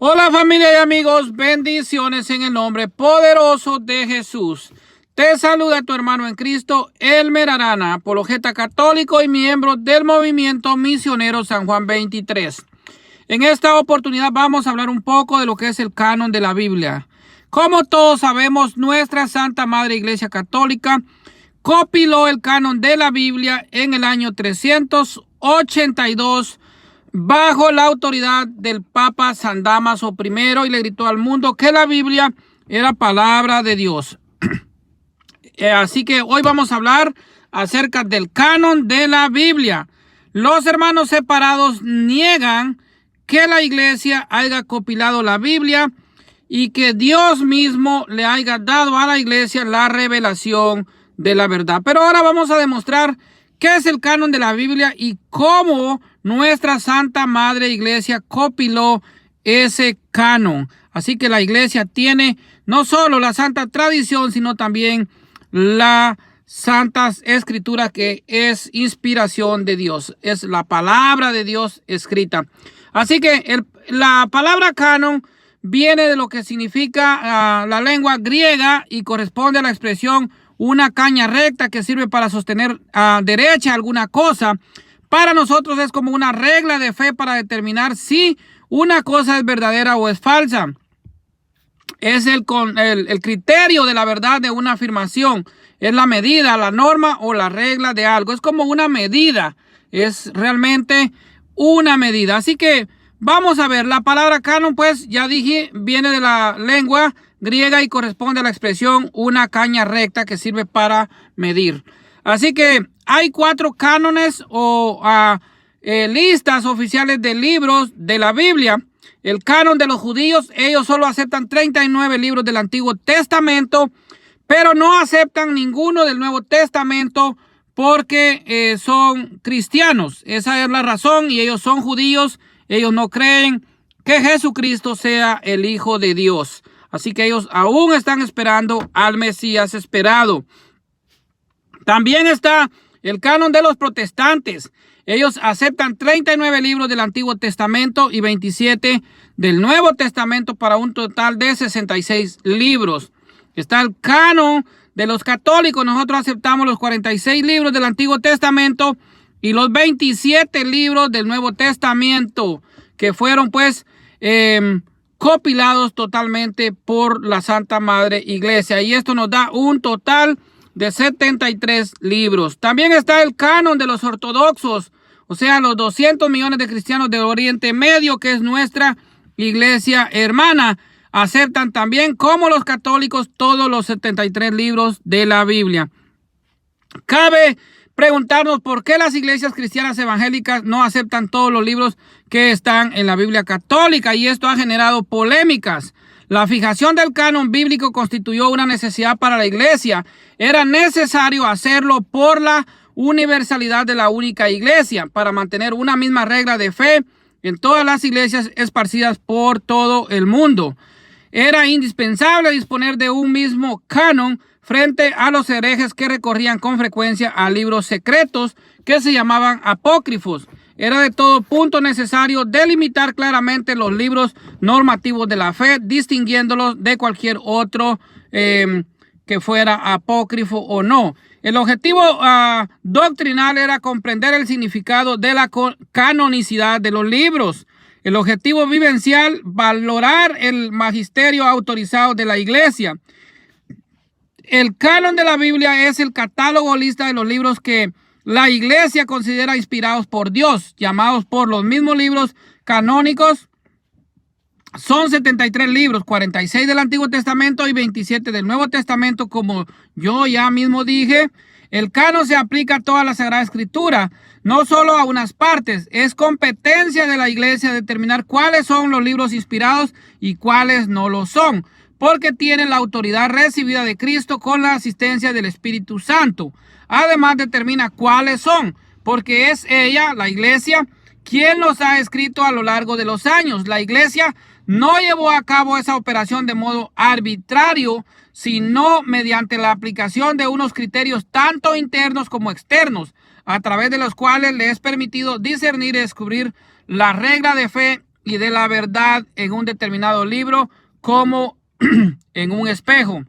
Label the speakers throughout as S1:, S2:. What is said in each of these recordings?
S1: Hola familia y amigos, bendiciones en el nombre poderoso de Jesús. Te saluda tu hermano en Cristo, Elmer Arana, apologeta católico y miembro del movimiento misionero San Juan 23. En esta oportunidad vamos a hablar un poco de lo que es el canon de la Biblia. Como todos sabemos, nuestra Santa Madre Iglesia Católica compiló el canon de la Biblia en el año 382 bajo la autoridad del Papa San Dámaso I, y le gritó al mundo que la Biblia era palabra de Dios. Así que hoy vamos a hablar acerca del canon de la Biblia. Los hermanos separados niegan que la iglesia haya compilado la Biblia y que Dios mismo le haya dado a la iglesia la revelación de la verdad. Pero ahora vamos a demostrar qué es el canon de la Biblia y cómo nuestra Santa Madre Iglesia compiló ese canon. Así que la iglesia tiene no solo la santa tradición, sino también la Santa Escritura, que es inspiración de Dios. Es la palabra de Dios escrita. Así que la palabra canon viene de lo que significa la lengua griega y corresponde a la expresión una caña recta que sirve para sostener derecha alguna cosa. Para nosotros es como una regla de fe para determinar si una cosa es verdadera o es falsa. Es el criterio de la verdad de una afirmación. Es la medida, la norma o la regla de algo. Es como una medida. Es realmente una medida. Así que vamos a ver. La palabra canon, pues ya dije, viene de la lengua griega y corresponde a la expresión una caña recta que sirve para medir. Así que hay 4 cánones o listas oficiales de libros de la Biblia. El canon de los judíos, ellos solo aceptan 39 libros del Antiguo Testamento, pero no aceptan ninguno del Nuevo Testamento porque son cristianos. Esa es la razón, y ellos son judíos. Ellos no creen que Jesucristo sea el Hijo de Dios. Así que ellos aún están esperando al Mesías esperado. También está el canon de los protestantes. Ellos aceptan 39 libros del Antiguo Testamento y 27 del Nuevo Testamento para un total de 66 libros. Está el canon de los católicos. Nosotros aceptamos los 46 libros del Antiguo Testamento y los 27 libros del Nuevo Testamento, que fueron pues compilados totalmente por la Santa Madre Iglesia. Y esto nos da un total de 73 libros. También está el canon de los ortodoxos, o sea, los 200 millones de cristianos del Oriente Medio, que es nuestra iglesia hermana. Aceptan también, como los católicos, todos los 73 libros de la Biblia. Cabe preguntarnos por qué las iglesias cristianas evangélicas no aceptan todos los libros que están en la Biblia católica, y esto ha generado polémicas. La fijación del canon bíblico constituyó una necesidad para la iglesia. Era necesario hacerlo por la universalidad de la única iglesia, para mantener una misma regla de fe en todas las iglesias esparcidas por todo el mundo. Era indispensable disponer de un mismo canon frente a los herejes que recorrían con frecuencia a libros secretos que se llamaban apócrifos. Era de todo punto necesario delimitar claramente los libros normativos de la fe, distinguiéndolos de cualquier otro que fuera apócrifo o no. El objetivo doctrinal era comprender el significado de la canonicidad de los libros. El objetivo vivencial, valorar el magisterio autorizado de la iglesia. El canon de la Biblia es el catálogo o lista de los libros que la iglesia considera inspirados por Dios, llamados por los mismos libros canónicos. Son 73 libros, 46 del Antiguo Testamento y 27 del Nuevo Testamento, como yo ya mismo dije. El canon se aplica a toda la Sagrada Escritura, no solo a unas partes. Es competencia de la iglesia determinar cuáles son los libros inspirados y cuáles no lo son, porque tienen la autoridad recibida de Cristo con la asistencia del Espíritu Santo. Además, determina cuáles son, porque es ella, la iglesia, quien los ha escrito a lo largo de los años. La iglesia no llevó a cabo esa operación de modo arbitrario, sino mediante la aplicación de unos criterios tanto internos como externos, a través de los cuales le es permitido discernir y descubrir la regla de fe y de la verdad en un determinado libro como en un espejo.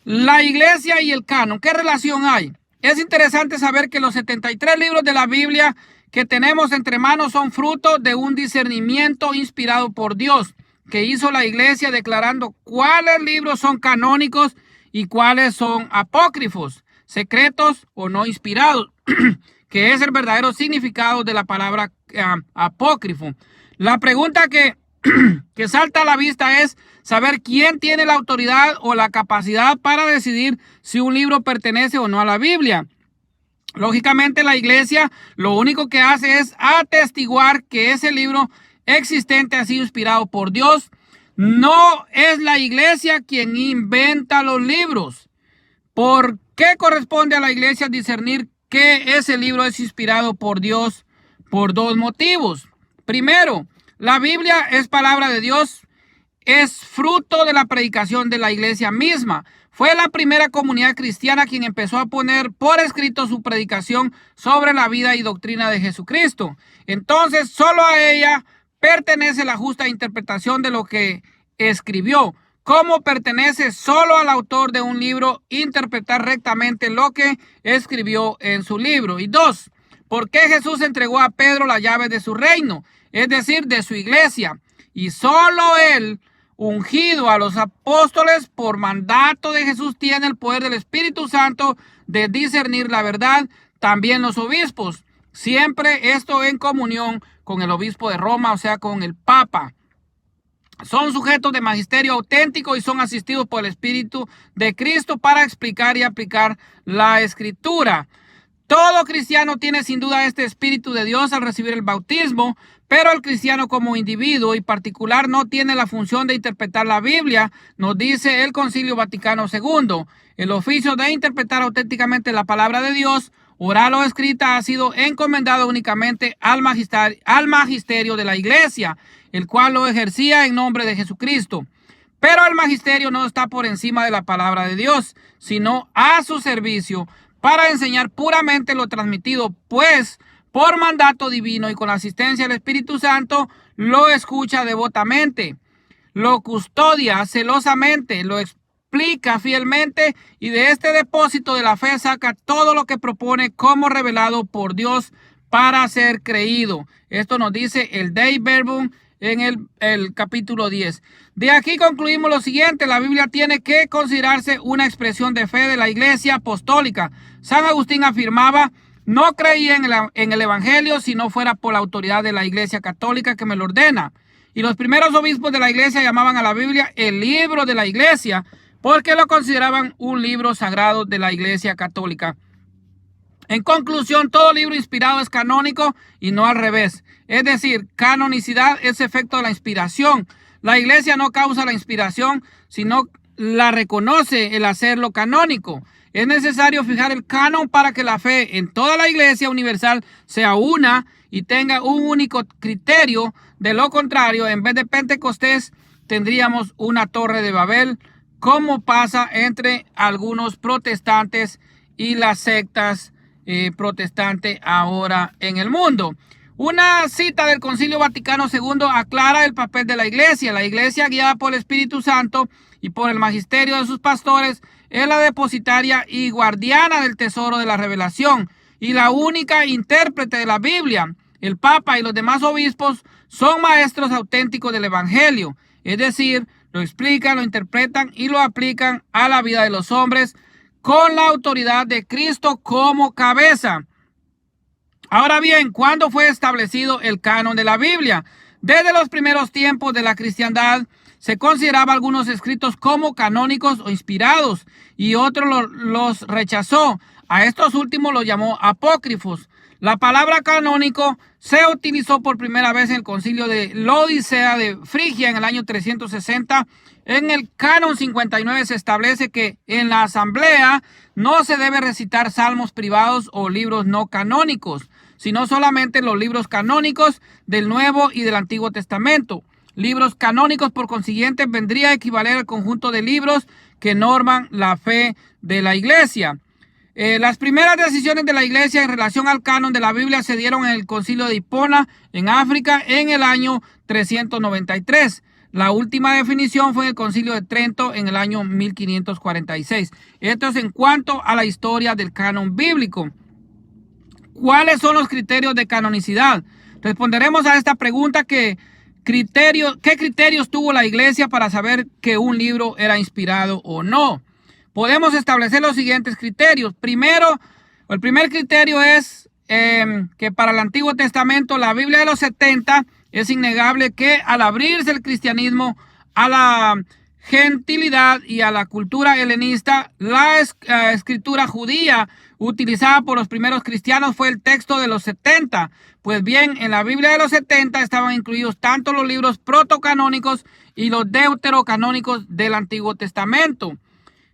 S1: La iglesia y el canon, ¿qué relación hay? Es interesante saber que los 73 libros de la Biblia que tenemos entre manos son fruto de un discernimiento inspirado por Dios que hizo la iglesia, declarando cuáles libros son canónicos y cuáles son apócrifos, secretos o no inspirados, que es el verdadero significado de la palabra apócrifo. La pregunta que salta a la vista es saber quién tiene la autoridad o la capacidad para decidir si un libro pertenece o no a la Biblia. Lógicamente, la iglesia lo único que hace es atestiguar que ese libro existente ha sido inspirado por Dios. No es la iglesia quien inventa los libros. ¿Por qué corresponde a la iglesia discernir que ese libro es inspirado por Dios? Por dos motivos. Primero, la Biblia es palabra de Dios, es fruto de la predicación de la iglesia misma. Fue la primera comunidad cristiana quien empezó a poner por escrito su predicación sobre la vida y doctrina de Jesucristo. Entonces, solo a ella pertenece la justa interpretación de lo que escribió. Como pertenece solo al autor de un libro interpretar rectamente lo que escribió en su libro. Y dos, ¿por qué Jesús entregó a Pedro la llave de su reino? Es decir, de su iglesia. Y solo él, ungido a los apóstoles por mandato de Jesús, tiene el poder del Espíritu Santo de discernir la verdad. También los obispos. Siempre esto en comunión con el obispo de Roma, o sea, con el Papa. Son sujetos de magisterio auténtico y son asistidos por el Espíritu de Cristo para explicar y aplicar la Escritura. Todo cristiano tiene sin duda este Espíritu de Dios al recibir el bautismo, pero el cristiano como individuo y particular no tiene la función de interpretar la Biblia, nos dice el Concilio Vaticano II. El oficio de interpretar auténticamente la palabra de Dios, oral o escrita, ha sido encomendado únicamente al magisterio de la Iglesia, el cual lo ejercía en nombre de Jesucristo. Pero el magisterio no está por encima de la palabra de Dios, sino a su servicio para enseñar puramente lo transmitido, pues por mandato divino y con la asistencia del Espíritu Santo lo escucha devotamente, lo custodia celosamente, lo explica fielmente y de este depósito de la fe saca todo lo que propone como revelado por Dios para ser creído. Esto nos dice el Dei Verbum en el capítulo 10. De aquí concluimos lo siguiente: la Biblia tiene que considerarse una expresión de fe de la Iglesia apostólica. San Agustín afirmaba: no creía en el Evangelio si no fuera por la autoridad de la Iglesia Católica que me lo ordena. Y los primeros obispos de la Iglesia llamaban a la Biblia el libro de la Iglesia porque lo consideraban un libro sagrado de la Iglesia Católica. En conclusión, todo libro inspirado es canónico y no al revés. Es decir, canonicidad es efecto de la inspiración. La Iglesia no causa la inspiración, sino la reconoce el hacerlo canónico. Es necesario fijar el canon para que la fe en toda la Iglesia universal sea una y tenga un único criterio. De lo contrario, en vez de Pentecostés, tendríamos una torre de Babel, como pasa entre algunos protestantes y las sectas protestantes ahora en el mundo. Una cita del Concilio Vaticano II aclara el papel de la Iglesia. La Iglesia, guiada por el Espíritu Santo y por el magisterio de sus pastores, es la depositaria y guardiana del tesoro de la revelación y la única intérprete de la Biblia. El Papa y los demás obispos son maestros auténticos del Evangelio, es decir, lo explican, lo interpretan y lo aplican a la vida de los hombres con la autoridad de Cristo como cabeza. Ahora bien, ¿cuándo fue establecido el canon de la Biblia? Desde los primeros tiempos de la cristiandad se consideraba algunos escritos como canónicos o inspirados y otros los rechazó. A estos últimos los llamó apócrifos. La palabra canónico se utilizó por primera vez en el concilio de Laodicea de Frigia en el año 360. En el canon 59 se establece que en la asamblea no se debe recitar salmos privados o libros no canónicos, sino solamente los libros canónicos del Nuevo y del Antiguo Testamento. Libros canónicos, por consiguiente, vendría a equivaler al conjunto de libros que norman la fe de la Iglesia. Las primeras decisiones de la iglesia en relación al canon de la Biblia se dieron en el concilio de Hipona, en África, en el año 393. La última definición fue en el concilio de Trento en el año 1546. Esto es en cuanto a la historia del canon bíblico. ¿Cuáles son los criterios de canonicidad? Responderemos a esta pregunta ¿qué criterios tuvo la iglesia para saber que un libro era inspirado o no? Podemos establecer los siguientes criterios. El primer criterio es que para el Antiguo Testamento, la Biblia de los 70, es innegable que al abrirse el cristianismo a la gentilidad y a la cultura helenista, la escritura judía utilizada por los primeros cristianos fue el texto de los 70. Pues bien, en la Biblia de los 70 estaban incluidos tanto los libros protocanónicos y los deuterocanónicos del Antiguo Testamento.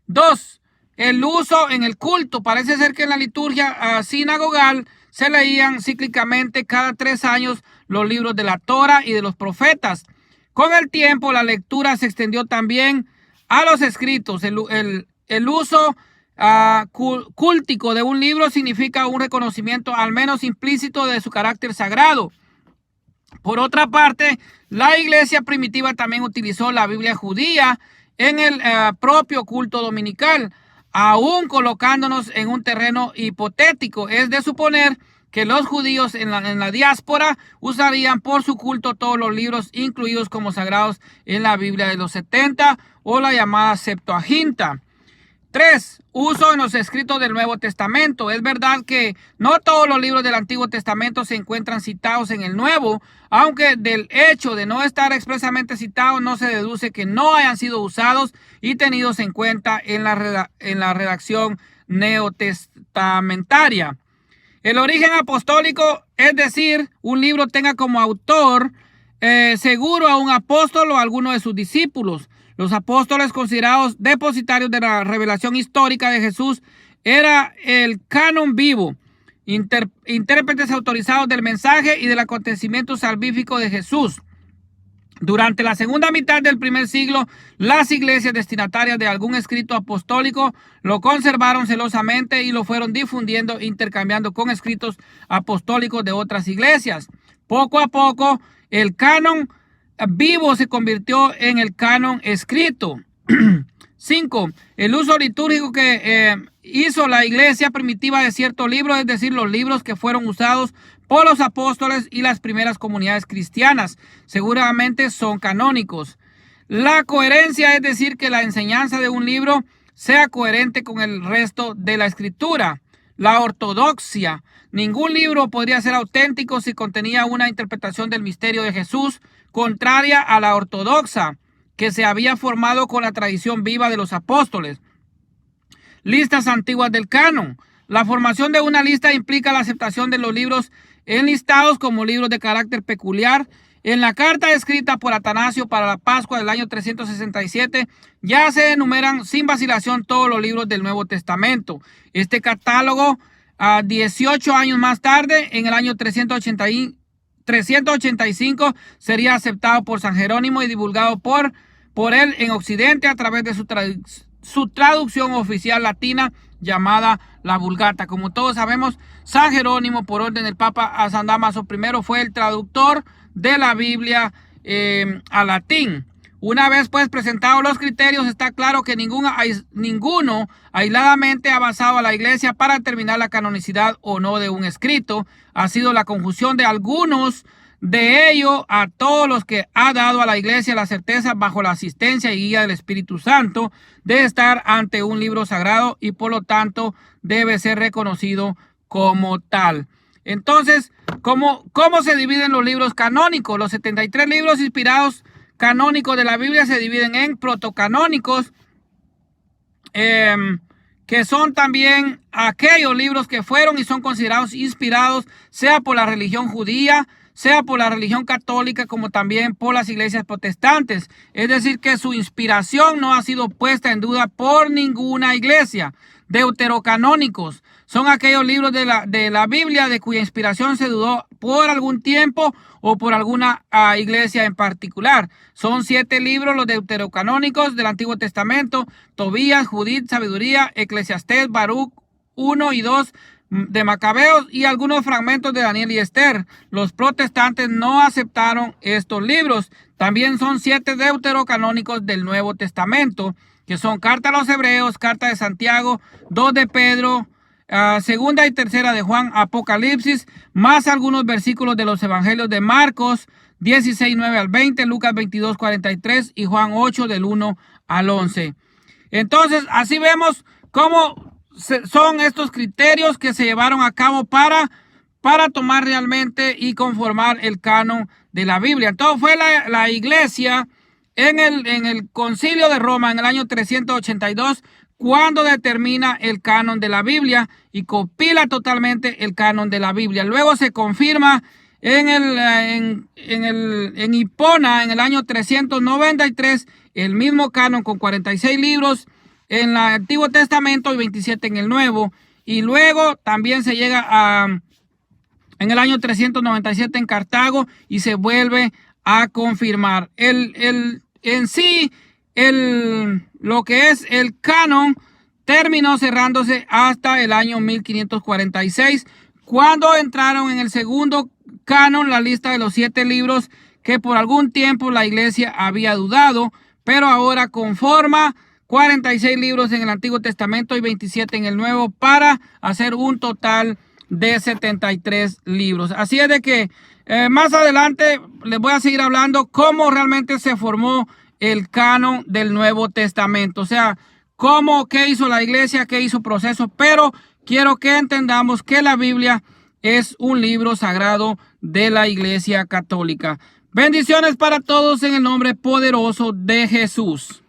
S1: 2. El uso en el culto. Parece ser que en la liturgia sinagogal se leían cíclicamente cada 3 años los libros de la Torah y de los profetas. Con el tiempo, la lectura se extendió también a los escritos. El uso cúltico de un libro significa un reconocimiento al menos implícito de su carácter sagrado. Por otra parte, la iglesia primitiva también utilizó la Biblia judía en el propio culto dominical, aún colocándonos en un terreno hipotético. Es de suponer que los judíos en la diáspora usarían por su culto todos los libros incluidos como sagrados en la Biblia de los 70 o la llamada Septuaginta. 3. Uso en los escritos del Nuevo Testamento. Es verdad que no todos los libros del Antiguo Testamento se encuentran citados en el Nuevo, aunque del hecho de no estar expresamente citados no se deduce que no hayan sido usados y tenidos en cuenta en la redacción neotestamentaria. El origen apostólico, es decir, un libro tenga como autor seguro a un apóstol o a alguno de sus discípulos. Los apóstoles, considerados depositarios de la revelación histórica de Jesús, era el canon vivo, intérpretes autorizados del mensaje y del acontecimiento salvífico de Jesús. Durante la segunda mitad del primer siglo, las iglesias destinatarias de algún escrito apostólico lo conservaron celosamente y lo fueron difundiendo, intercambiando con escritos apostólicos de otras iglesias. Poco a poco, el canon vivo se convirtió en el canon escrito. 5. El uso litúrgico que hizo la iglesia primitiva de ciertos libros, es decir, los libros que fueron usados por los apóstoles y las primeras comunidades cristianas, seguramente son canónicos. La coherencia, es decir, que la enseñanza de un libro sea coherente con el resto de la escritura. La ortodoxia. Ningún libro podría ser auténtico si contenía una interpretación del misterio de Jesús contraria a la ortodoxa, que se había formado con la tradición viva de los apóstoles. Listas antiguas del canon. La formación de una lista implica la aceptación de los libros enlistados como libros de carácter peculiar. En la carta escrita por Atanasio para la Pascua del año 367 ya se enumeran sin vacilación todos los libros del Nuevo Testamento. Este catálogo, 18 años más tarde, en el año 385, sería aceptado por San Jerónimo y divulgado por él en Occidente a través de su traducción oficial latina llamada la Vulgata. Como todos sabemos, San Jerónimo, por orden del Papa San Dámaso I, fue el traductor de la Biblia al latín. Una vez pues presentados los criterios, está claro que ninguno aisladamente ha basado a la iglesia para determinar la canonicidad o no de un escrito. Ha sido la conjunción de algunos de ellos a todos los que ha dado a la iglesia la certeza, bajo la asistencia y guía del Espíritu Santo, de estar ante un libro sagrado y por lo tanto debe ser reconocido como tal. Entonces, ¿cómo se dividen los libros canónicos? Los 73 libros inspirados canónicos de la Biblia se dividen en protocanónicos, que son también aquellos libros que fueron y son considerados inspirados, sea por la religión judía, sea por la religión católica, como también por las iglesias protestantes. Es decir, que su inspiración no ha sido puesta en duda por ninguna iglesia. Deuterocanónicos son aquellos libros de la Biblia de cuya inspiración se dudó por algún tiempo o por alguna iglesia en particular. Son 7 libros los deuterocanónicos del Antiguo Testamento: Tobías, Judith, Sabiduría, Eclesiastés, Baruch, 1 y 2 de Macabeos y algunos fragmentos de Daniel y Esther. Los protestantes no aceptaron estos libros. También son 7 deuterocanónicos del Nuevo Testamento, que son Carta a los Hebreos, Carta de Santiago, 2 de Pedro, segunda y tercera de Juan, Apocalipsis, más algunos versículos de los evangelios de Marcos 16, 9 al 20, Lucas 22, 43 y Juan 8 del 1 al 11. Entonces, así vemos cómo son estos criterios que se llevaron a cabo para tomar realmente y conformar el canon de la Biblia. Entonces fue la iglesia en el concilio de Roma en el año 382 cuando determina el canon de la Biblia y compila totalmente el canon de la Biblia. Luego se confirma en Hipona en el año 393 el mismo canon con 46 libros en el Antiguo Testamento y 27 en el Nuevo. Y luego también se llega en el año 397 en Cartago y se vuelve a confirmar. Lo que es el canon terminó cerrándose hasta el año 1546, cuando entraron en el segundo canon la lista de los 7 libros que por algún tiempo la iglesia había dudado, pero ahora conforma 46 libros en el Antiguo Testamento y 27 en el Nuevo para hacer un total de 73 libros. Así es de que más adelante les voy a seguir hablando cómo realmente se formó el canon del Nuevo Testamento. O sea, qué hizo la iglesia, qué hizo proceso, pero quiero que entendamos que la Biblia es un libro sagrado de la Iglesia Católica. Bendiciones para todos en el nombre poderoso de Jesús.